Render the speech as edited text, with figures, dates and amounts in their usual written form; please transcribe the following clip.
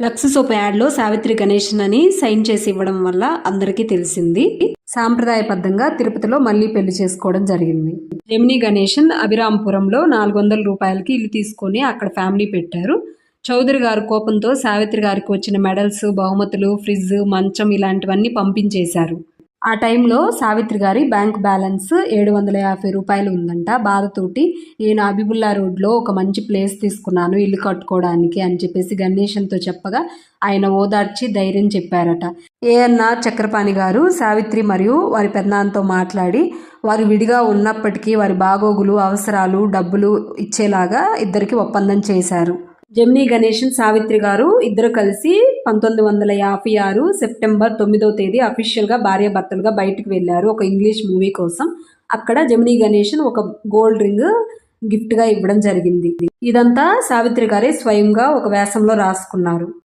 Lux soap యాడ్లో సావిత్రి గణేషన్ అని sign చేసి ఇవ్వడం వల్ల అందరికీ తెలిసింది. సాంప్రదాయబద్ధంగా తిరుపతిలో మళ్ళీ పెళ్లి చేసుకోవడం జరిగింది. జెమినీ గణేషన్ అభిరాంపురంలో 400 రూపాయలకి ఇల్లు తీసుకొని అక్కడ ఫ్యామిలీ పెట్టారు. చౌదరి గారు కోపంతో సావిత్రి గారికి వచ్చిన మెడల్స్, బహుమతులు, ఫ్రిడ్జ్, మంచం ఇలాంటివన్నీ పంపించేశారు. ఆ టైంలో సావిత్రి గారి బ్యాంక్ బ్యాలెన్స్ 750 రూపాయలు ఉందంట. బాధతోటి నేను అబిబుల్లా రోడ్లో ఒక మంచి ప్లేస్ తీసుకున్నాను ఇల్లు కట్టుకోవడానికి అని చెప్పేసి గణేషన్తో చెప్పగా ఆయన ఓదార్చి ధైర్యం చెప్పారట. ఏఎన్ఆర్ చక్రపాణి గారు సావిత్రి మరియు వారి పెదనాన్నతో మాట్లాడి వారు విడిగా ఉన్నప్పటికీ వారి బాగోగులు, అవసరాలు, డబ్బులు ఇచ్చేలాగా ఇద్దరికి ఒప్పందం చేశారు. జెమినీ గణేషన్, సావిత్రి గారు ఇద్దరు కలిసి 1956 సెప్టెంబర్ 9వ తేదీ అఫీషియల్గా భార్యాభర్తలుగా బయటకు వెళ్ళారు ఒక ఇంగ్లీష్ మూవీ కోసం. అక్కడ జెమినీ గణేషన్ ఒక గోల్డ్ రింగ్ గిఫ్ట్గా ఇవ్వడం జరిగింది. ఇదంతా సావిత్రి గారే స్వయంగా ఒక వ్యాసంలో రాసుకున్నారు.